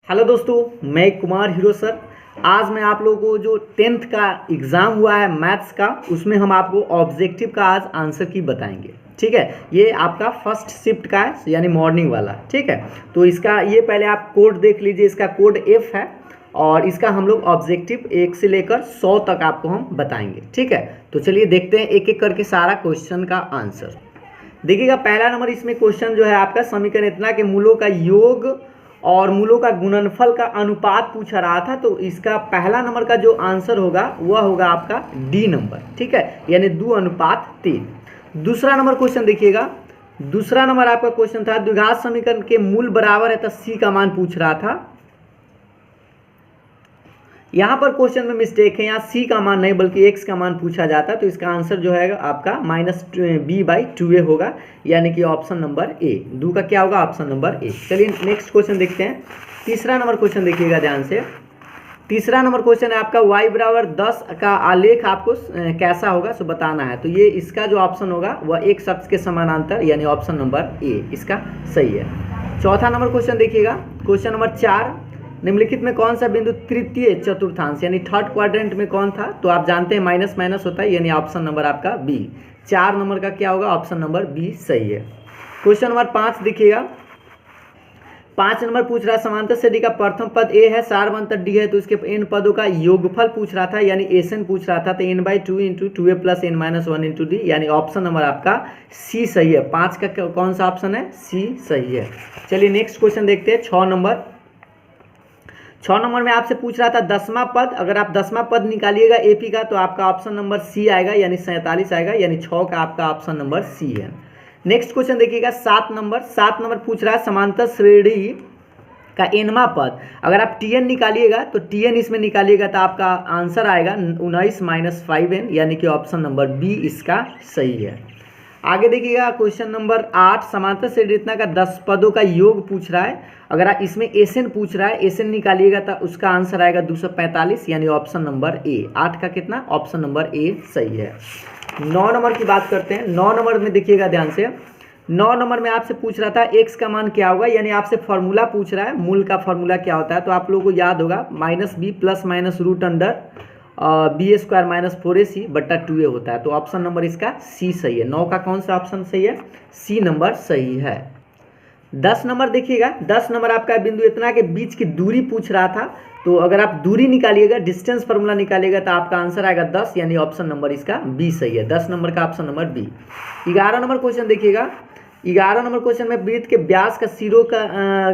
Hello दोस्तों, मैं Kumar hero sir. आज मैं आप लोगों को जो 10th का एग्ज़ाम हुआ है मैथ्स का, उसमें हम आपको ऑब्जेक्टिव का आज आंसर की बताएंगे। ठीक है, ये आपका फर्स्ट शिफ्ट का है यानी मॉर्निंग वाला। ठीक है, तो इसका ये पहले आप कोड देख लीजिए। इसका कोड F है और इसका हम लोग ऑब्जेक्टिव 1 से लेकर 100 तक आपको हम बताएंगे। ठीक है, तो चलिए देखते हैं एक एक करके सारा क्वेश्चन का आंसर। देखिएगा, पहला नंबर इसमें क्वेश्चन जो है आपका समीकरण इतना के मूलों का योग और मूलों का गुणनफल का अनुपात पूछा रहा था। तो इसका पहला नंबर का जो आंसर होगा वह होगा आपका डी नंबर। ठीक है, यानी 2:3। दूसरा नंबर क्वेश्चन देखिएगा, दूसरा नंबर आपका क्वेश्चन था द्विघात समीकरण के मूल बराबर है तो सी का मान पूछ रहा था। यहाँ पर क्वेश्चन में मिस्टेक है, यहाँ सी का मान नहीं बल्कि एक्स का मान पूछा जाता है। तो इसका आंसर जो है आपका -b/2a होगा, यानी कि ऑप्शन नंबर ए। दो का क्या होगा? Option number A. चलिए नेक्स्ट क्वेश्चन देखते हैं। तीसरा नंबर क्वेश्चन देखिएगा ध्यान से। तीसरा नंबर क्वेश्चन है आपका y बराबर 10 का आलेख आपको कैसा होगा सो बताना है। तो ये इसका जो ऑप्शन होगा वह एक शख्स के समानांतर, यानी ऑप्शन नंबर ए इसका सही है। चौथा नंबर क्वेश्चन देखिएगा, क्वेश्चन नंबर 4, निम्नलिखित में कौन सा बिंदु तृतीय चतुर्थांश यानी थर्ड क्वाड्रेंट में कौन था? तो आप जानते हैं माइनस माइनस होता है, यानी ऑप्शन नंबर आपका बी। 4 नंबर का क्या होगा? ऑप्शन नंबर बी सही है। क्वेश्चन नंबर 5 देखिएगा, 5 नंबर पूछ रहा है समांतर श्रेणी का प्रथम पद ए है, सारवंतर डी है, तो इसके n पदों का योगफल पूछ रहा था, यानी एसन पूछ रहा था। तो n/2 × 2a + n-1 × d, यानी ऑप्शन नंबर आपका सी सही है। 5 का कौन सा ऑप्शन है? सी सही है। चलिए नेक्स्ट क्वेश्चन देखते हैं। 6 नंबर में आपसे पूछ रहा था 10वां पद। अगर आप 10वां पद निकालिएगा एपी का तो आपका ऑप्शन नंबर सी आएगा, यानी 47 आएगा, यानी 6 का आपका ऑप्शन नंबर सी है। नेक्स्ट क्वेश्चन देखिएगा 7 नंबर पूछ रहा है समांतर श्रेणी का nवां पद। अगर आप tn निकालिएगा तो tn इसमें निकालिएगा तो आपका आंसर आएगा 19 - 5n, यानी कि ऑप्शन नंबर बी इसका सही है। आगे देखिएगा क्वेश्चन नंबर 8, समांतर श्रेणी रचना का 10 पदों का योग पूछ रहा है। अगर आप इसमें एसन पूछ रहा है, एसन निकालिएगा तो उसका आंसर आएगा 245, यानी ऑप्शन नंबर ए। 8 का कितना? ऑप्शन नंबर ए सही है। 9 नंबर की बात करते हैं। 9 नंबर में देखिएगा ध्यान से। 9 नंबर में आपसे पूछ रहा था एक्स का मान क्या होगा, यानी आपसे फॉर्मूला पूछ रहा है, मूल का फॉर्मूला क्या होता है। तो आप लोगों को याद होगा -b ± (b² - 4ac/2a होता है। तो ऑप्शन नंबर इसका सी सही है। 9 का कौन सा ऑप्शन सही है? सी नंबर सही है। 10 नंबर देखिएगा, 10 नंबर आपका बिंदु इतना के बीच की दूरी पूछ रहा था। तो अगर आप दूरी निकालिएगा, डिस्टेंस फार्मूला निकालिएगा तो आपका आंसर आएगा 10, यानी ऑप्शन नंबर इसका बी सही है। 10 नंबर का ऑप्शन नंबर बी। 11 नंबर क्वेश्चन देखिएगा। 11 नंबर क्वेश्चन में वृत्त के व्यास का सिरों का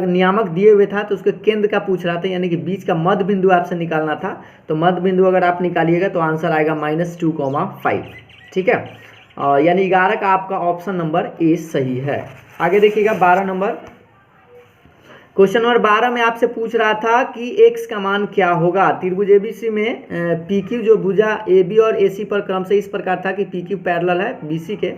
नियामक दिए हुए था, तो उसके केंद्र का पूछ रहा था, यानी कि बीच का मध्य बिंदु आपसे निकालना था। तो मध्य बिंदु अगर आप निकालिएगा तो आंसर आएगा -2,5। ठीक है, यानी 11 का आपका ऑप्शन नंबर ए सही है। आगे देखिएगा 12 नंबर, क्वेश्चन नंबर 12 में आपसे पूछ रहा था कि x का मान क्या होगा। त्रिभुज एबीसी में PQ जो भुजा AB और AC पर क्रमशः इस प्रकार था कि PQ पैरेलल है BC के,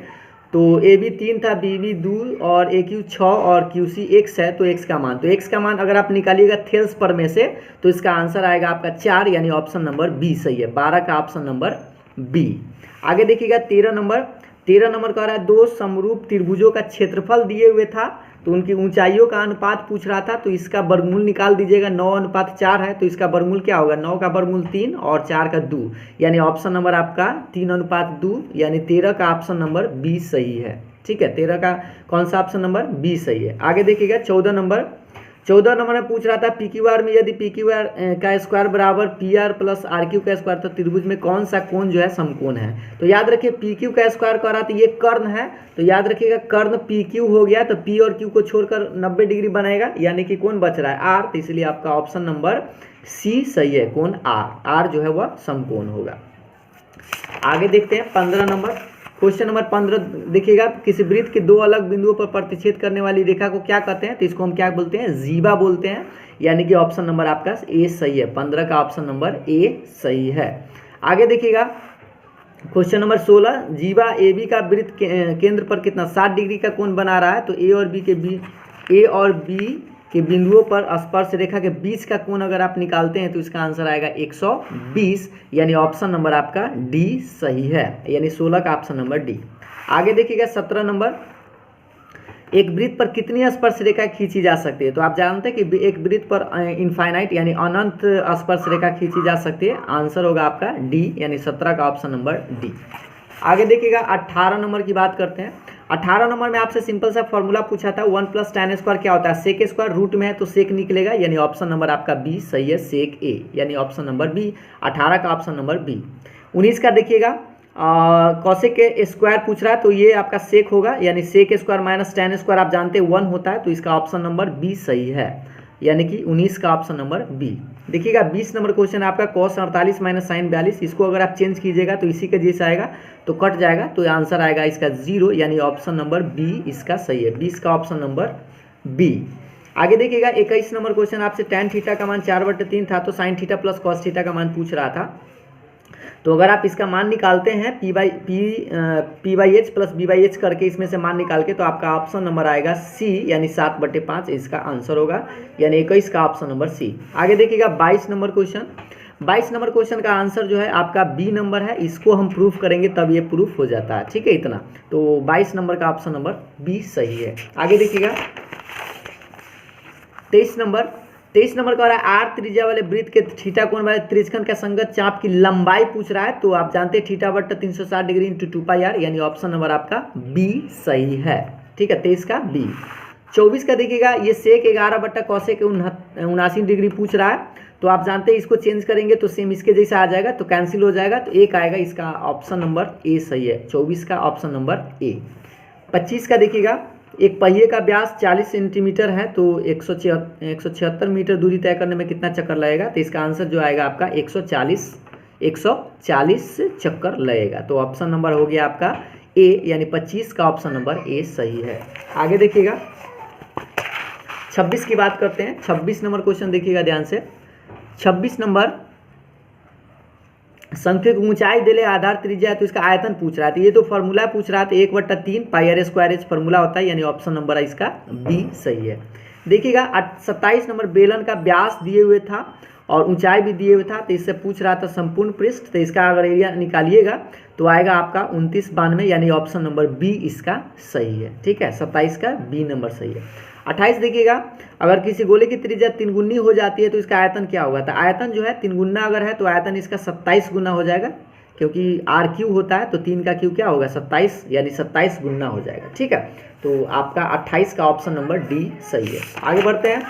तो AB 3 था, BB 2 और AQ 6 और QC x है। तो x का मान, तो x का मान अगर आप निकालिएगा थेल्स पर में से तो इसका आंसर आएगा आपका 4, यानी ऑप्शन नंबर बी सही है। 12 का ऑप्शन नंबर बी। आगे देखिएगा 13 नंबर कह रहा है दो समरूप त्रिभुजों का क्षेत्रफल दिए हुए था, तो उनकी ऊंचाइयों का अनुपात पूछ रहा था। तो इसका वर्गमूल निकाल दीजिएगा। 9:4 है, तो इसका वर्गमूल क्या होगा? 9 का वर्गमूल 3 और 4 का 2, यानी ऑप्शन नंबर आपका 3:2, यानी 13 का ऑप्शन नंबर बी सही है। ठीक है, 13 का कौन सा ऑप्शन नंबर? बी सही है। आगे देखिएगा 14 नंबर में पूछ रहा था PQR में यदि PQR का स्क्वायर बराबर PR + RQ का स्क्वायर, तो त्रिभुज में कौन सा कोण जो है समकोण है। तो याद रखिए PQ का स्क्वायर कह रहा था, ये कर्ण है, तो याद रखिएगा कर्ण PQ हो गया, तो P और Q को छोड़कर 90 डिग्री बनाएगा, यानी कि कौन बच रहा है? R। तो इसलिए आपका ऑप्शन नंबर सी सही है। कौन? R जो है वह समकोण होगा। आगे देखते हैं 15 नंबर, क्वेश्चन नंबर 15 देखिएगा, किसी वृत्त के दो अलग बिंदुओं पर प्रतिच्छेद करने वाली रेखा को क्या कहते हैं? तो इसको हम क्या बोलते हैं? जीवा बोलते हैं, यानी कि ऑप्शन नंबर आपका ए सही है। 15 का ऑप्शन नंबर ए सही है। आगे देखिएगा क्वेश्चन नंबर 16, जीवा AB का वृत्त केंद्र पर कितना 60 डिग्री का कोण बना रहा है। तो ए और बी के बिंदुओं पर स्पर्श रेखा के बीच का कोण अगर आप निकालते हैं तो इसका आंसर आएगा 120, यानी ऑप्शन नंबर आपका डी सही है, यानी 16 का ऑप्शन नंबर डी। आगे देखिएगा 17 नंबर, एक वृत्त पर कितनी स्पर्श रेखा खींची जा सकती है? तो आप जानते हैं कि एक वृत्त पर इनफाइनाइट यानी अनंत स्पर्श रेखा खींची जा सकती है। आंसर होगा आपका डी, यानी 17 का ऑप्शन नंबर डी। आगे देखिएगा 18 नंबर की बात करते हैं। 18 नंबर में आपसे सिंपल सा फॉर्मूला पूछा था, 1 + tan स्क्वायर क्या होता है? सेक स्क्वायर, रूट में है तो सेक निकलेगा, यानी ऑप्शन नंबर आपका बी सही है, सेक ए, यानी ऑप्शन नंबर बी, 18 का ऑप्शन नंबर बी। 19 का देखिएगा कॉसेक के स्क्वायर पूछ रहा है, तो ये आपका सेक होगा, यानी sec square minus tan square आप जानते हैं 1 होता है, तो इसका ऑप्शन नंबर बी सही है, यानी कि 19 का ऑप्शन नंबर बी। देखिएगा 20 नंबर क्वेश्चन आपका cos 48 माइनस साइन 42, इसको अगर आप चेंज कीजिएगा तो इसी के जैसे आएगा, तो कट जाएगा, तो आंसर आएगा इसका 0, यानी ऑप्शन नंबर बी इसका सही है, 20 का ऑप्शन नंबर बी। आगे देखिएगा 21 नंबर क्वेश्चन आपसे tan थीटा का मान 4/3 था, तो sine theta plus cos theta का मान पूछ रहा था। तो अगर आप इसका मान निकालते हैं P/H प्लस B/H करके इसमें से मान निकाल के, तो आपका ऑप्शन नंबर आएगा सी, यानी 7/5 इसका आंसर होगा, यानी 21 का ऑप्शन नंबर सी। आगे देखिएगा 22 नंबर क्वेश्चन। 22 नंबर क्वेश्चन का आंसर जो है आपका बी नंबर है, इसको हम प्रूफ करेंगे तब ये प्रूफ हो जाता है, ठीक है, इतना। तो 22 नंबर का ऑप्शन नंबर बी सही है। आगे देखिएगा 23 नंबर का रहा है आर त्रिज्या वाले वृत्त के थीटा कोण वाले त्रिज्यखंड का संगत चाप की लंबाई पूछ रहा है, तो आप जानते हैं θ/360 डिग्री इंटू 2πr, यानी ऑप्शन नंबर आपका बी सही है, ठीक है, 23 का बी। 24 का देखिएगा ये सेक 11/cosec 79 डिग्री पूछ रहा है, तो आप जानते हैं इसको चेंज करेंगे तो सेम इसके जैसा आ जाएगा, तो कैंसिल हो जाएगा, तो एक आएगा, इसका ऑप्शन नंबर ए सही है, 24 का ऑप्शन नंबर ए। 25 का देखिएगा एक पहिए का व्यास 40 सेंटीमीटर है, तो 176 मीटर दूरी तय करने में कितना चक्कर लगेगा? तो इसका आंसर जो आएगा आपका 140 चक्कर लगेगा, तो ऑप्शन नंबर हो गया आपका ए, यानी 25 का ऑप्शन नंबर ए सही है। आगे देखिएगा 26 की बात करते हैं। 26 नंबर क्वेश्चन देखिएगा ध्यान से। 26 नंबर संख्या की ऊंचाई दिले आधार त्रिज्या है, तो इसका आयतन पूछ रहा था, ये तो फॉर्मूला पूछ रहा था 1/3 πr² फॉर्मूला होता है, यानी ऑप्शन नंबर इसका बी सही है। देखिएगा 27 नंबर बेलन का व्यास दिए हुए था और ऊंचाई भी दिए हुए था, तो इससे पूछ रहा था संपूर्ण पृष्ठ, तो इसका अगर एरिया निकालिएगा तो आएगा आपका 2992, यानी ऑप्शन नंबर बी इसका सही है, ठीक है, 27 का बी नंबर सही है। 28 देखिएगा अगर किसी गोले की त्रिज्या 3 गुनी हो जाती है तो इसका आयतन क्या होगा? तो आयतन जो है 3 गुना अगर है तो आयतन इसका 27 गुना हो जाएगा, क्योंकि आर क्यू होता है, तो 3 का क्यू क्या होगा? 27, यानी 27 गुना हो जाएगा, ठीक है। तो आपका 28 का ऑप्शन नंबर डी सही है। आगे बढ़ते हैं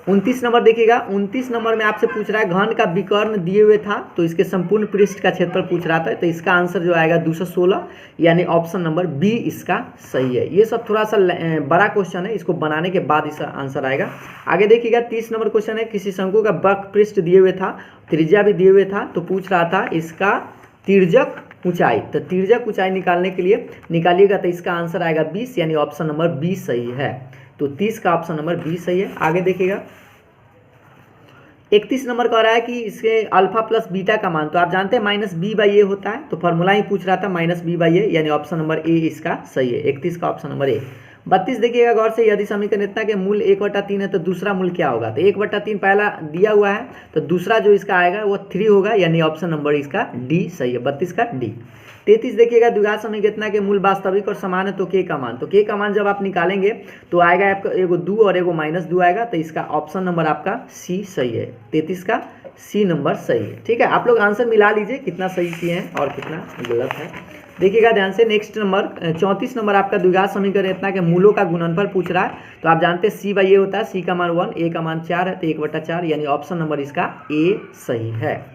29 नंबर देखिएगा। 29 नंबर में आपसे पूछ रहा है घन का विकर्ण दिए हुए था, तो इसके संपूर्ण पृष्ठ का क्षेत्रफल पूछ रहा था, तो इसका आंसर जो आएगा 216, यानी ऑप्शन नंबर बी इसका सही है। ये सब थोड़ा सा बड़ा क्वेश्चन है, इसको बनाने के बाद इसका आंसर आएगा। आगे देखिएगा 30 नंबर क्वेश्चन है, किसी शंकु का वक्र पृष्ठ दिए हुए था, त्रिज्या भी दिए हुए था, तो पूछ रहा था इसका तिर्यक ऊंचाई, तो तिर्यक ऊंचाई निकालने के लिए निकालिएगा तो इसका आंसर आएगा 20, यानी ऑप्शन नंबर बी सही है। तो 30 का ऑप्शन नंबर बी सही है। आगे देखिएगा 31 नंबर कह रहा है कि इसके अल्फा प्लस बीटा का मान, तो आप जानते हैं -b/a होता है, तो फॉर्मूला ही पूछ रहा था -b/a, यानी ऑप्शन नंबर ए इसका सही है, 31 का ऑप्शन नंबर ए। 32 देखिएगा गौर से, यदि समीकरण इतना के मूल 1/3 है तो दूसरा मूल क्या होगा? तो 1/3 पहला दिया हुआ है, तो दूसरा जो इसका आएगा वो 3 होगा, यानी ऑप्शन नंबर इसका डी सही है, 32 का डी। 33 देखिएगा द्विघात समीकरण के मूल वास्तविक और समान है तो के का मान, तो के का मान जब आप निकालेंगे तो आएगा आपका एगो 2 और एगो -2 आएगा, तो इसका ऑप्शन नंबर आपका सी सही है, 33 का सी नंबर सही है, ठीक है। आप लोग आंसर मिला लीजिए कितना सही किए हैं और कितना गलत है। देखिएगा ध्यान से नेक्स्ट नंबर 34 नंबर आपका द्विघात समीकरण इतना के मूलों का गुणनफल पूछ रहा है, तो आप जानते हैं c/a होता है, c का मान 1, a का मान 4 है, तो 1/4, यानी ऑप्शन नंबर इसका ए सही है।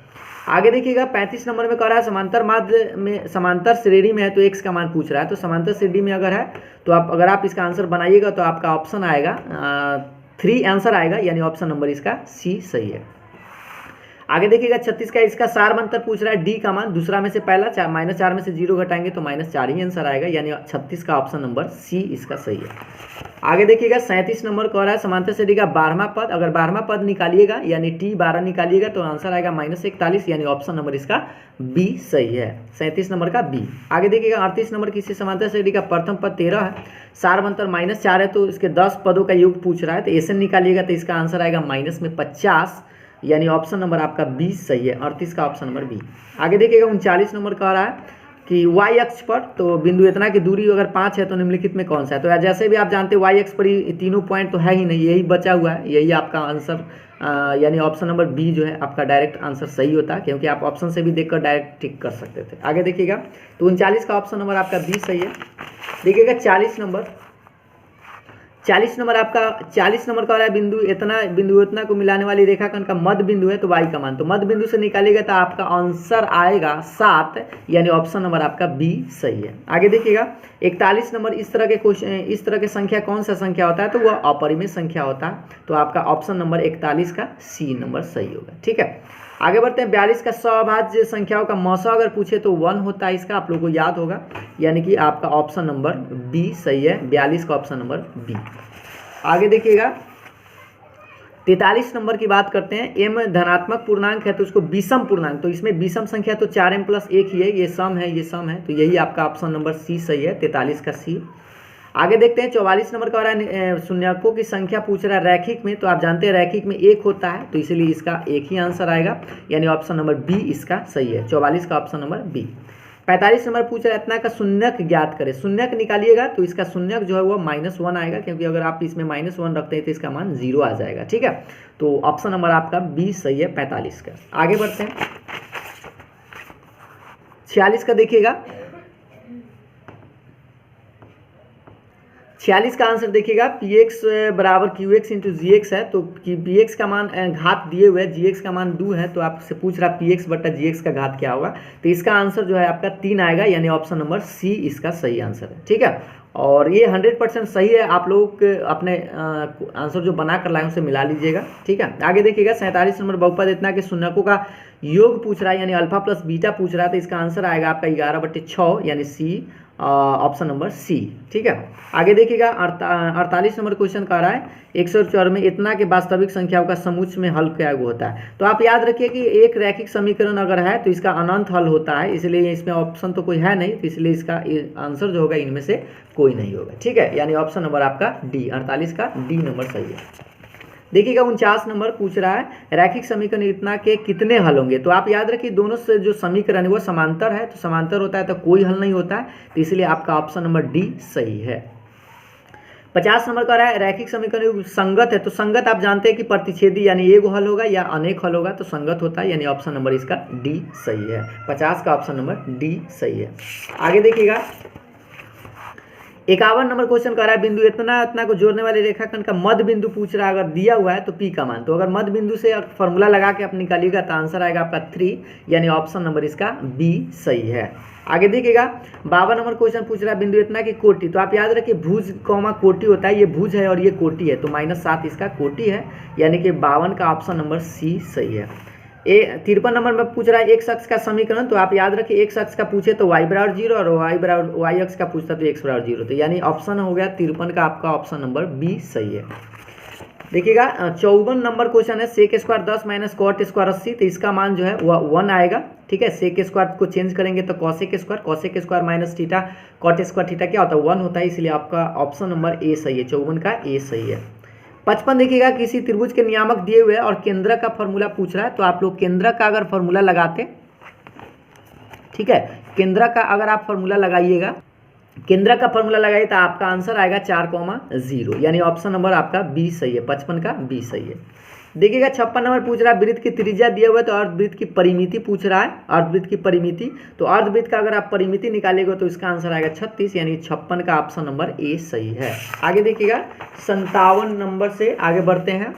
आगे देखिएगा 35 नंबर में कह रहा है समांतर माध्य में समांतर श्रेणी में है तो x का मान पूछ रहा है, तो समांतर श्रेणी में अगर है तो अगर आप इसका आंसर बनाइएगा तो आपका ऑप्शन आएगा 3 आंसर आएगा, यानी ऑप्शन नंबर इसका सी सही है। आगे देखिएगा 36 का इसका सारमंतर पूछ रहा है, डी का मान दूसरा में से पहला -4 में से 0 घटाएंगे तो -4 ही आंसर आएगा, यानी 36 का ऑप्शन नंबर सी इसका सही है। आगे देखिएगा 37 नंबर कह रहा है समांतर श्रेणी का 12वां पद, अगर 12वां पद निकालिएगा यानी T12 निकालिएगा तो आंसर आएगा -41, यानी ऑप्शन नंबर इसका बी सही है, 37 नंबर का बी। आगे देखिएगा 38 नंबर किसी समांतर श्रेणी का प्रथम पद 13 है, सारमंतर -4 है, तो इसके 10 पदों का योग पूछ रहा है, तो एसएन निकालिएगा तो इसका आंसर आएगा -50, यानी ऑप्शन नंबर आपका बी सही है, 38 का ऑप्शन नंबर बी। आगे देखिएगा 39 नंबर कह रहा है कि वाई अक्ष पर तो बिंदु इतना की दूरी अगर 5 है तो निम्नलिखित में कौन सा है। तो जैसे भी आप जानते हैं वाई अक्ष पर ही तीनों पॉइंट तो है ही नहीं, यही बचा हुआ है, यही आपका आंसर यानी ऑप्शन नंबर बी जो है आपका डायरेक्ट आंसर सही होता है, क्योंकि आप ऑप्शन से भी देखकर डायरेक्ट टिक कर सकते थे। आगे देखिएगा, तो 39 का ऑप्शन नंबर आपका बी सही है। देखिएगा 40 नंबर आपका 40 नंबर का वाला बिंदु इतना को मिलाने वाली रेखाखंड का मध्य बिंदु है, तो वाई का मान तो मध्य बिंदु से निकालिएगा तो आपका आंसर आएगा 7, यानी ऑप्शन नंबर आपका बी सही है। आगे देखिएगा 41 नंबर, इस तरह के क्वेश्चन, इस तरह के संख्या कौन सा संख्या होता है, तो वह अपरिमेय संख्या होता है, तो आपका ऑप्शन नंबर 41 का सी नंबर सही होगा। ठीक है, आगे बढ़ते हैं। 42 का सौभाज्य संख्याओं का मौसा अगर पूछे तो 1 होता है, इसका आप लोगों को याद होगा, यानी कि आपका ऑप्शन नंबर बी सही है, 42 का ऑप्शन नंबर बी। आगे देखिएगा 43 नंबर की बात करते हैं। m धनात्मक पूर्णांक है तो उसको विषम पूर्णांक, तो इसमें विषम संख्या तो 4m + 1 ही है, ये सम है, तो यही आपका ऑप्शन नंबर सी सही है, 43 का सी। आगे देखते हैं 44 नंबर का हो रहा है शून्यकों की संख्या पूछ रहा है रैखिक में, तो आप जानते हैं रैखिक में 1 होता है, तो इसीलिए इसका एक ही आंसर आएगा, यानी ऑप्शन नंबर बी इसका सही है, 44 का ऑप्शन नंबर बी। 45 नंबर पूछ रहा है इतना का शून्यक ज्ञात करें, शून्यक निकालिएगा तो इसका शून्यक जो है वो -1 आएगा, क्योंकि अगर आप इसमें -1 रखते हैं तो इसका मान 0 आ जाएगा। ठीक है, तो ऑप्शन नंबर आपका बी सही है, 45 का। आगे बढ़ते हैं 46 का देखिएगा, 46 का आंसर देखिएगा, px = qx × gx है, तो px का मान घात दिए हुए है, gx का मान 2 है, तो आपसे पूछ रहा px / gx का घात क्या होगा, तो इसका आंसर जो है आपका 3 आएगा, यानी ऑप्शन नंबर सी इसका सही आंसर है। ठीक है, और ये 100% सही है, आप लोग अपने आंसर जो बना कर लाए उसे मिला लीजिएगा। ठीक है, आगे देखिएगा 47 नंबर बहुपद इतना के शून्यकों का योग पूछ रहा है, यानी अल्फा + बीटा पूछ रहा है, तो इसका आंसर आएगा आपका 11/6, यानी सी, ऑप्शन नंबर सी। ठीक है, आगे देखिएगा 48 नंबर क्वेश्चन का रहा है 104 में इतना के वास्तविक संख्याओं का समुच्च में हल क्या होता है। तो आप याद रखिए कि एक रैखिक समीकरण अगर है तो इसका अनंत हल होता है, इसलिए इसमें ऑप्शन तो कोई है नहीं, तो इसलिए इसका आंसर जो होगा इनमें से कोई नहीं होगा। ठीक है, यानी ऑप्शन नंबर आपका डी, 48 का डी नंबर सही है। देखिएगा 49 नंबर पूछ रहा है रैखिक समीकरण इतना के कितने हल होंगे, तो आप याद रखिए दोनों से जो समीकरण है वो समांतर है, तो समांतर होता है तो कोई हल नहीं होता है, तो इसलिए आपका ऑप्शन नंबर डी सही है। 50 नंबर का रहा है रैखिक समीकरण संगत है, तो संगत आप जानते हैं कि प्रतिच्छेदी यानी एक हल होगा या अनेक हल होगा, तो संगत होता है, यानी ऑप्शन नंबर इसका डी सही है, 50 का ऑप्शन नंबर डी सही है। आगे देखिएगा 51 नंबर क्वेश्चन कर रहा है बिंदु इतना को जोड़ने वाले रेखाखंड का मध्य बिंदु पूछ रहा है, अगर दिया हुआ है तो पी का मान, तो अगर मध्य बिंदु से फॉर्मूला लगा के आप निकालिएगा तो आंसर आएगा आपका 3, यानी ऑप्शन नंबर इसका बी सही है। आगे देखिएगा 52 नंबर क्वेश्चन पूछ रहा है बिंदु इतना की कोटि, तो आप याद रखिए भुज कोटि होता है, ये भुज है और ये कोटि है, तो -7 इसका कोटि है, यानी कि 52 का ऑप्शन नंबर सी सही है। 53 नंबर में पूछ रहा है x अक्ष का समीकरण, तो आप याद रखिए x अक्ष का पूछे तो y = 0 और y अक्ष का पूछता तो x = 0, तो यानी ऑप्शन हो गया 53 का आपका ऑप्शन नंबर बी सही है। देखिएगा 54 नंबर क्वेश्चन है sec² 10 - cot² 80, तो इसका मान जो है वह 1 आएगा। ठीक है, sec² को चेंज करेंगे तो cosec² - θ cot² θ क्या होता है 1 होता है, इसलिए आपका ऑप्शन नंबर ए सही है, 54 का ए सही है। 55 देखिएगा किसी त्रिभुज के नियामक दिए हुए और केंद्रक का फॉर्मूला पूछ रहा है, तो आप लोग केंद्रक का अगर फॉर्मूला लगाते, ठीक है, केंद्रक का अगर आप फॉर्मूला लगाइएगा, केंद्रक का फॉर्मूला लगाइए तो आपका आंसर आएगा 4,0, यानी ऑप्शन नंबर आपका बी सही है, 55 का बी सही है। देखिएगा 56 नंबर पूछ रहा है वृत्त की त्रिज्या दिया हुआ है, तो अर्धवृत्त की परिमिति पूछ रहा है, अर्धवृत्त की परिमिति, तो अर्धवृत्त का अगर आप परिमिति निकालेंगे तो इसका आंसर आएगा 36, यानी 56 का ऑप्शन नंबर ए सही है। आगे देखिएगा 57 नंबर से आगे बढ़ते हैं।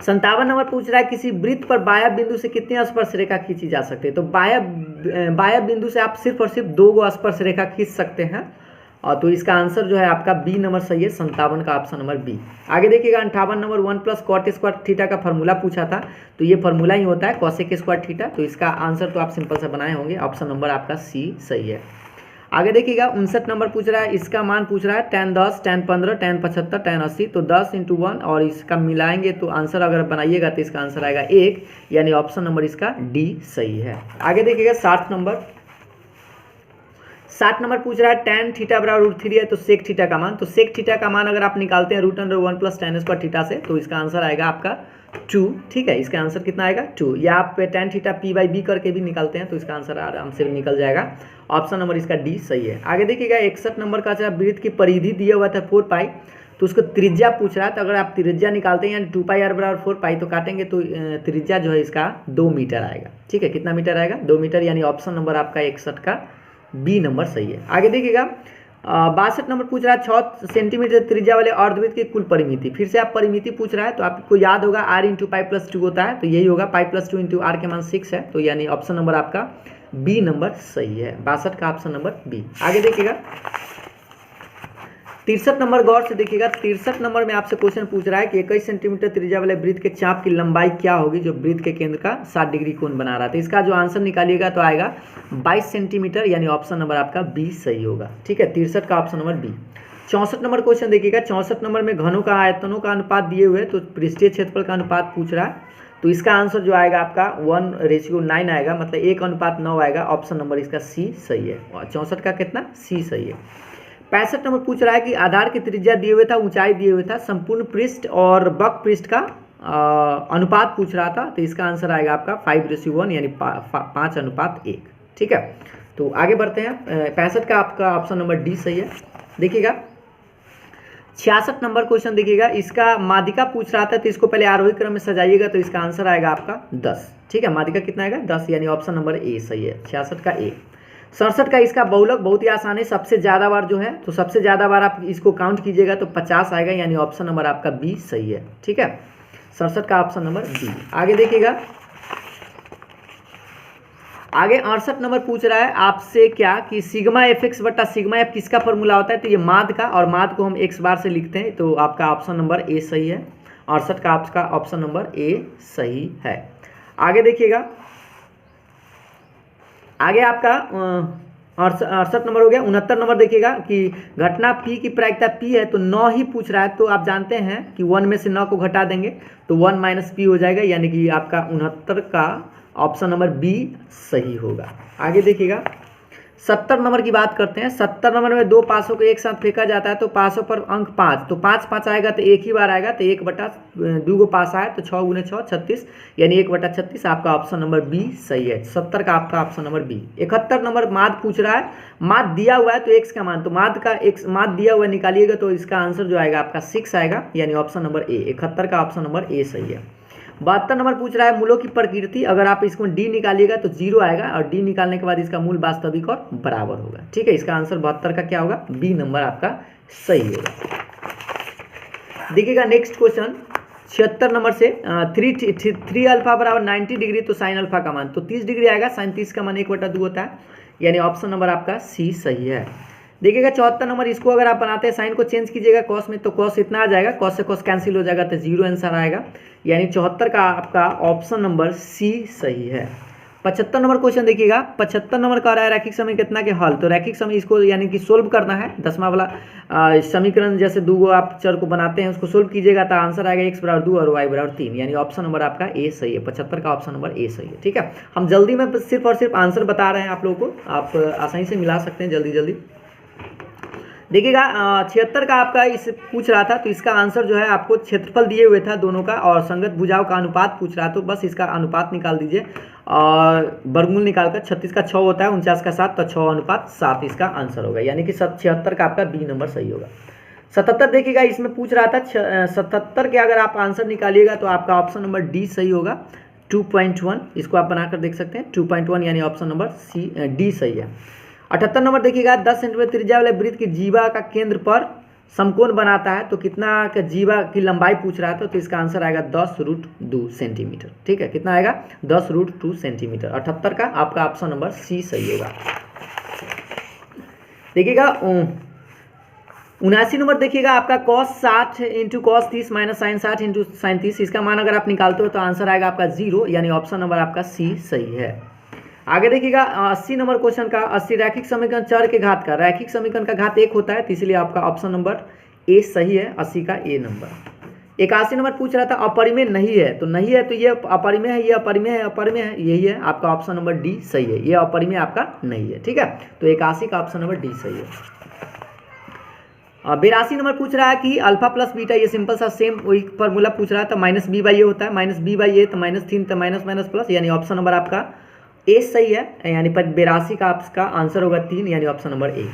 57 नंबर पूछ रहा है किसी वृत्त पर बाह्य बिंदु से कितनी स्पर्श रेखा खींची जा सकती है, तो बाह्य बिंदु से आप सिर्फ और सिर्फ 2 गो स्पर्श रेखा खींच सकते हैं, और तो इसका आंसर जो है आपका बी नंबर सही है, 57 का ऑप्शन नंबर बी। आगे देखिएगा 58 नंबर 1 + cot² θ का फॉर्मूला पूछा था, तो ये फॉर्मूला ही होता है cosec² θ, तो इसका आंसर तो आप सिंपल से बनाए होंगे, ऑप्शन नंबर आपका सी सही है। आगे देखिएगा 59 नंबर पूछ रहा है, इसका मान पूछ रहा है tan 10 tan 15 tan 75 tan 80, तो 10 × 1 और इसका मिलाएंगे तो आंसर अगर बनाइएगा तो इसका आंसर आएगा 1, यानी ऑप्शन नंबर इसका डी सही है। आगे देखिएगा 60 60 नंबर पूछ रहा है tan थीटा बराबर √3 है तो सेक थीटा का मान, तो सेक थीटा का मान अगर आप निकालते हैं √1 + tan स्क्वायर थीटा से तो इसका आंसर आएगा आपका 2। ठीक है, इसका आंसर कितना आएगा 2, या आप tan थीटा p/b करके भी निकालते हैं तो इसका आंसर आराम से निकल जाएगा। ऑप्शन नंबर इसका डी सही है। आगे देखिएगा 61 नंबर का वृत्त की परिधि दिया हुआ था 4 पाई, तो उसको त्रिज्या पूछ रहा है, तो अगर आप त्रिज्या निकालते हैं यानी 2πr बराबर 4 पाई तो काटेंगे तो त्रिज्या जो है इसका 2 मीटर आएगा। ठीक है, कितना मीटर आएगा 2 मीटर, यानी ऑप्शन नंबर आपका 61 का बी नंबर सही है। आगे देखिएगा 62 नंबर पूछ रहा है 6 सेंटीमीटर त्रिज्या वाले अर्धवृत्त की कुल परिमिति। फिर से आप परिमिति पूछ रहा है तो आपको याद होगा r × π+2 होता है, तो यही होगा π+2 × r के मान 6 है, तो यानी ऑप्शन नंबर आपका बी नंबर सही है। 62 का ऑप्शन नंबर बी। आगे देखिएगा 63 नंबर गौर से देखिएगा। 63 नंबर में आपसे क्वेश्चन पूछ रहा है कि 21 सेंटीमीटर त्रिज्या वाले वृत्त के चाप की लंबाई क्या होगी जो वृत्त के केंद्र का 60 डिग्री कोण बना रहा था। इसका जो आंसर निकालिएगा तो आएगा 22 सेंटीमीटर, यानी ऑप्शन नंबर आपका बी सही होगा। ठीक है, 63 का ऑप्शन नंबर बी। 64 नंबर क्वेश्चन देखिएगा। 64 नंबर में घनों का आयतनों का अनुपात दिए हुए, तो पृष्ठीय क्षेत्रफल का अनुपात पूछ रहा है, तो इसका आंसर जो आएगा आपका 1:9 आएगा, मतलब 1:9 आएगा। ऑप्शन नंबर इसका सी सही है। और 64 का कितना सी सही है। 65 नंबर पूछ रहा है कि आधार की त्रिज्या दिए हुए था, ऊंचाई दिए हुए था, संपूर्ण पृष्ठ और बक पृष्ठ का अनुपात पूछ रहा था, तो इसका आंसर आएगा आपका 5:1 यानी 5:1। ठीक है, तो आगे बढ़ते हैं। 65 का आपका ऑप्शन नंबर डी सही है। देखिएगा 66 नंबर क्वेश्चन देखिएगा। इसका माध्यिका पूछ रहा था, तो इसको पहले आरोही क्रम में सजाइएगा तो इसका आंसर आएगा आपका 10। ठीक है, माध्यिका कितना आएगा 10, यानी ऑप्शन नंबर ए सही है। 66 का ए। 67 का इसका बहुलक बहुत ही आसान है, सबसे ज़्यादा बार जो है, तो सबसे ज़्यादा बार आप इसको काउंट कीजिएगा तो 50 आएगा, यानी ऑप्शन नंबर आपका बी सही है। ठीक है, 67 का ऑप्शन नंबर बी। आगे देखिएगा आगे 68 नंबर पूछ रहा है आपसे क्या कि सिग्मा fx बटा सिग्मा f किसका फॉर्मूला होता है, तो ये माद का, और माद को हम x बार से लिखते हैं, तो आपका ऑप्शन नंबर ए सही है। 68 का आपका ऑप्शन नंबर ए सही है। आगे देखिएगा आगे आपका 68 नंबर हो गया। 69 नंबर देखिएगा कि घटना P की प्रायिकता P है, तो 9 ही पूछ रहा है, तो आप जानते हैं कि 1 में से 9 को घटा देंगे तो 1 - P हो जाएगा, यानी कि आपका 69 का ऑप्शन नंबर बी सही होगा। आगे देखिएगा 70 नंबर की बात करते हैं। 70 नंबर में 2 पासों को एक साथ फेंका जाता है, तो पासों पर अंक 5, तो 5 आएगा तो एक ही बार आएगा, तो 1/2 को पास आए तो 6 × 6 36, यानी 1/36 आपका ऑप्शन नंबर बी सही है। 70 का आपका ऑप्शन नंबर बी। 71 नंबर माद पूछ रहा है, माद दिया हुआ है तो एक्स का मान, तो माद का एक्स माद दिया हुआ निकालिएगा तो इसका आंसर जो आएगा आपका 6 आएगा, यानी ऑप्शन नंबर ए। 71 का ऑप्शन नंबर ए सही है। 72 नंबर पूछ रहा है मूलों की प्रकृति, अगर आप इसको डी निकालिएगा तो 0 आएगा, और डी निकालने के बाद इसका मूल वास्तविक और बराबर होगा। ठीक है, इसका आंसर 72 का क्या होगा बी नंबर आपका सही होगा। देखिएगा नेक्स्ट क्वेश्चन 76 नंबर से 3 अल्फा बराबर 90 डिग्री, तो साइन अल्फा का मान तो 30 डिग्री आएगा, साइन 30 का मान 1/2 होता है, यानी ऑप्शन नंबर आपका सी सही है। देखिएगा 74 नंबर, इसको अगर आप बनाते हैं साइन को चेंज कीजिएगा कॉस में, तो कॉस इतना आ जाएगा, कॉस से कॉस कैंसिल हो जाएगा, तो 0 आंसर आएगा, यानी 74 का आपका ऑप्शन नंबर सी सही है। 75 नंबर क्वेश्चन देखिएगा। 75 नंबर का रहा है रैखिक समीकरण कितना के हल, तो रैखिक समय इसको यानी कि सोल्व करना है। 10वां वाला समीकरण जैसे 2 आप चर को बनाते हैं उसको सोल्व कीजिएगा तो आंसर आएगा x = 2 और y = 3, यानी ऑप्शन नंबर आपका ए सही है। 75 का ऑप्शन नंबर ए सही है। ठीक है, हम जल्दी में सिर्फ और सिर्फ आंसर बता रहे हैं आप लोगों को, आप आसानी से मिला सकते हैं जल्दी। देखिएगा 76 का आपका इस पूछ रहा था, तो इसका आंसर जो है आपको क्षेत्रफल दिए हुए था दोनों का, और संगत भुजाओं का अनुपात पूछ रहा, तो बस इसका अनुपात निकाल दीजिए, और वर्गमूल निकालकर 36 का 6 होता है, 49 का 7, तो 6:7 इसका आंसर होगा, यानी कि 76 का आपका बी नंबर सही होगा। 77 देखिएगा, इसमें पूछ रहा था 77 के अगर आप आंसर निकालिएगा तो आपका ऑप्शन नंबर डी सही होगा। 2.1 इसको आप बनाकर देख सकते हैं, 2.1 यानी ऑप्शन नंबर सी डी सही है। 78 नंबर देखिएगा 10 सेंटीमीटर त्रिज्या वाले वृत्त की जीवा का केंद्र पर समकोण बनाता है, तो कितना का जीवा की लंबाई पूछ रहा था, तो इसका आंसर आएगा 10√2 सेंटीमीटर। ठीक है, कितना आएगा 10√2 सेंटीमीटर। 78 का आपका ऑप्शन नंबर सी सही होगा। देखिएगा 79 नंबर देखिएगा आपका cos 60 × cos 30 - sin 60 × sin 30, इसका मान अगर आप निकालते हो तो आंसर आएगा आपका 0, यानी ऑप्शन नंबर आपका सी सही है। आगे देखिएगा 80 नंबर क्वेश्चन का 80 रैखिक समीकरण चर के घात का, रैखिक समीकरण का घात 1 होता है, तो इसलिए आपका ऑप्शन नंबर ए सही है, 80 का ए नंबर। 81 नंबर पूछ रहा था अपरिमेय नहीं है, तो नहीं है तो ये अपरिमेय है, ये अपरिमेय है, अपरिमेय है, यही है आपका ऑप्शन नंबर डी सही है, ये अपरिमेय आपका नहीं है। ठीक है, तो 81 का ऑप्शन नंबर डी सही है। 82 नंबर पूछ रहा है कि अल्फा प्लस बीटा, ये सिंपल सा सेम वही फार्मूला पूछ रहा था, माइनस बी बाई ए होता है, माइनस बी बाई ए तो माइनस 3 तो माइनस माइनस प्लस, यानी ऑप्शन नंबर आपका ए सही है, यानी 82 का आपका आंसर होगा 3, यानी ऑप्शन नंबर ए।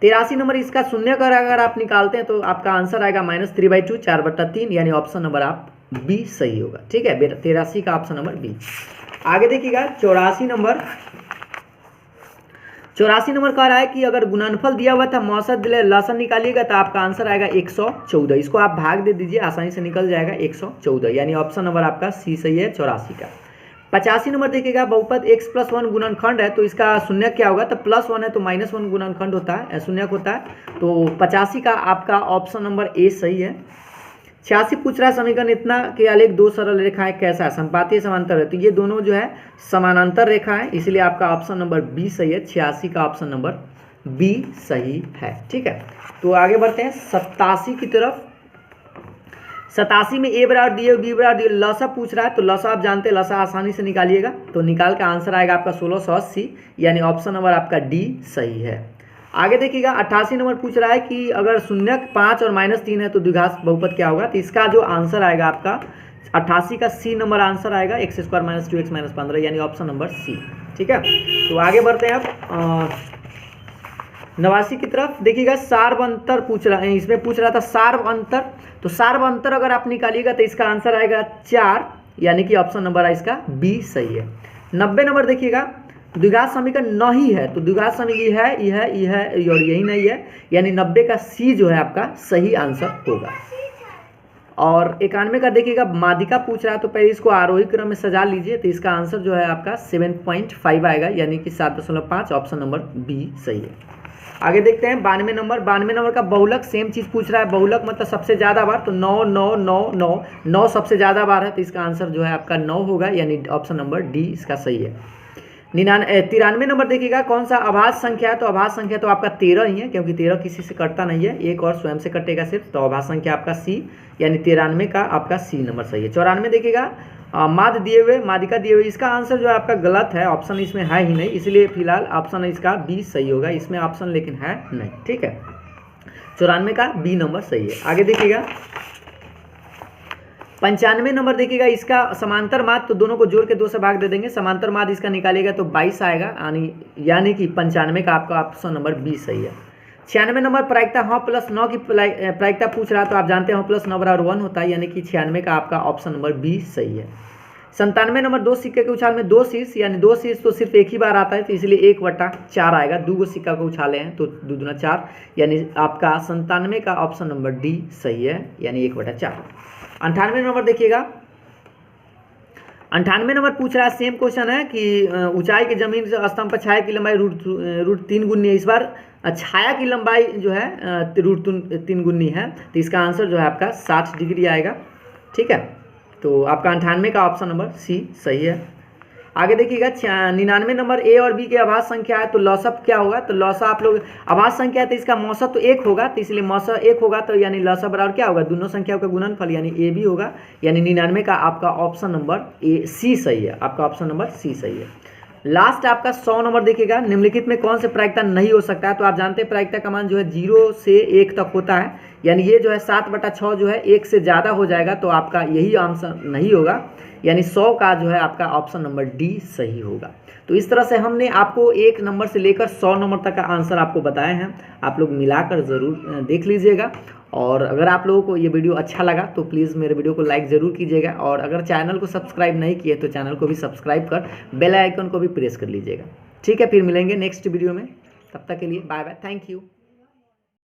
83 नंबर इसका शून्य का अगर आप निकालते हैं तो आपका आंसर आएगा -3/2 4/3, यानी ऑप्शन नंबर आप बी सही होगा। ठीक है, 83 का ऑप्शन नंबर बी। आगे देखिएगा 84 नंबर कह रहा है कि अगर गुणनफल दिया हुआ था मौसत लसन निकालिएगा तो आपका आंसर आएगा 114, इसको आप भाग दे दीजिए आसानी से निकल जाएगा 114, यानी ऑप्शन नंबर आपका सी सही है 84 का। 85 नंबर देखिएगा बहुपद x+1 गुणनखंड है, तो इसका शून्य क्या होगा, तो +1 है तो -1 गुणनखंड होता है, शून्यक होता है, तो 85 का आपका ऑप्शन नंबर ए सही है। 86 पूछ रहा है समीकरण इतना कि आलेख दो सरल रेखाएं कैसा है, संपातीय समांतर है, तो ये दोनों जो है समानांतर रेखा है, इसलिए आपका ऑप्शन नंबर बी सही है, 86 का ऑप्शन नंबर बी सही है। ठीक है, तो आगे बढ़ते हैं 87 की तरफ। 87 में ए बराबर दिए बी बराबर दिए, लसा पूछ रहा है, तो लसा आप जानते हैं, लसा आसानी से निकालिएगा, तो निकाल का आंसर आएगा आपका 1680, यानी ऑप्शन नंबर आपका डी सही है। आगे देखिएगा 88 नंबर पूछ रहा है कि अगर शून्यक 5 और -3 है तो द्विघात बहुपद क्या होगा, तो इसका जो आंसर आएगा आपका 88 का सी नंबर आंसर आएगा x² - 2x - 15, यानी ऑप्शन नंबर सी। ठीक है, तो आगे बढ़ते हैं आप 89 की तरफ। देखिएगा सार्व अंतर पूछ रहा है, इसमें पूछ रहा था सार्व अंतर, तो सार्व अंतर अगर आप निकालिएगा तो इसका आंसर आएगा 4, यानी कि ऑप्शन नंबर है इसका बी सही है। 90 नंबर देखिएगा द्विघात समीकरण नहीं है, तो द्विघात समीकरण यह है और यही नहीं है, यानी 90 का सी जो है आपका सही आंसर होगा। और 91 का देखिएगा माध्यिका पूछ रहा है, तो पहले इसको आरोही क्रम में सजा लीजिए, तो इसका आंसर जो है आपका 7.5 आएगा, यानी कि 7.5, ऑप्शन नंबर बी सही है। आगे देखते हैं 92 नंबर का बहुलक सेम चीज़ पूछ रहा है, बहुलक मतलब सबसे ज़्यादा बार, तो 9 9 9 9 9 सबसे ज़्यादा बार है, तो इसका आंसर जो है आपका 9 होगा, यानी ऑप्शन नंबर डी इसका सही है। 93 नंबर देखिएगा कौन सा अभाज्य संख्या है, तो अभाज्य संख्या तो आपका 13 ही है, क्योंकि 13 किसी से कटता नहीं है, एक और स्वयं से कटेगा सिर्फ, तो अभाज्य संख्या आपका सी, यानी 93 का आपका सी नंबर सही है। 94 देखिएगा माध्य दिए हुए, माध्यिका दिए हुए, इसका आंसर जो है आपका गलत है, ऑप्शन इसमें है ही नहीं, इसलिए फिलहाल ऑप्शन इसका बी सही होगा, इसमें ऑप्शन लेकिन है नहीं। ठीक है, 94 का बी नंबर सही है। आगे देखिएगा 95 नंबर देखिएगा, इसका समांतर माध्य, तो दोनों को जोड़ के 2 से भाग दे देंगे, समांतर माध्य इसका निकालेगा तो 22 आएगा, यानी कि 95 का आपका ऑप्शन नंबर बी सही है। 96 नंबर प्रायिकता हाँ प्लस 9 की प्रायिकता पूछ रहा है, तो आप जानते हैं हाँ प्लस 9 बराबर 1 होता है, यानी कि 96 का आपका ऑप्शन नंबर बी सही है। 97 नंबर 2 सिक्के के उछाल में 2 शीर्ष, यानी 2 शीर्ष तो सिर्फ एक ही बार आता है, तो इसलिए 1/4 आएगा, 2 सिक्का को उछाले हैं तो 2 दूना 4, यानी आपका 97 का ऑप्शन नंबर डी सही है, यानी 1/4। 98 नंबर देखिएगा, 98 नंबर पूछ रहा है, सेम क्वेश्चन है कि ऊंचाई की जमीन से स्तंभ पर छाया की लंबाई रूट 3 गुनी है, इस बार छाया की लंबाई जो है रूट 3 गुनी है, तो इसका आंसर जो है आपका 60 डिग्री आएगा। ठीक है, तो आपका 98 का ऑप्शन नंबर सी सही है। आगे देखिएगा 99 नंबर ए और बी के अभाज्य संख्या है, तो लौसप क्या होगा, तो लौसा आप लोग अभाज्य संख्या है तो इसका मौसत तो 1 होगा, तो इसलिए मौसत 1 होगा, तो यानी लौसा बराबर क्या होगा, दोनों संख्याओं का गुणनफल, यानी ए भी होगा, यानी 99 का आपका ऑप्शन नंबर ए सी सही है, आपका ऑप्शन नंबर सी सही है। लास्ट आपका 100 नंबर देखिएगा, निम्नलिखित में कौन से प्रायिकता नहीं हो सकता है, तो आप जानते हैं प्रायिकता का मान जो है 0 से 1 तक होता है, यानी ये जो है 7/6 जो है 1 से ज़्यादा हो जाएगा, तो आपका यही आंसर नहीं होगा, यानी 100 का जो है आपका ऑप्शन नंबर डी सही होगा। तो इस तरह से हमने आपको 1 नंबर से लेकर 100 नंबर तक का आंसर आपको बताए हैं, आप लोग मिलाकर ज़रूर देख लीजिएगा। और अगर आप लोगों को ये वीडियो अच्छा लगा तो प्लीज़ मेरे वीडियो को लाइक ज़रूर कीजिएगा, और अगर चैनल को सब्सक्राइब नहीं किए तो चैनल को भी सब्सक्राइब कर बेल आइकन को भी प्रेस कर लीजिएगा। ठीक है, फिर मिलेंगे नेक्स्ट वीडियो में, तब तक के लिए बाय बाय, थैंक यू।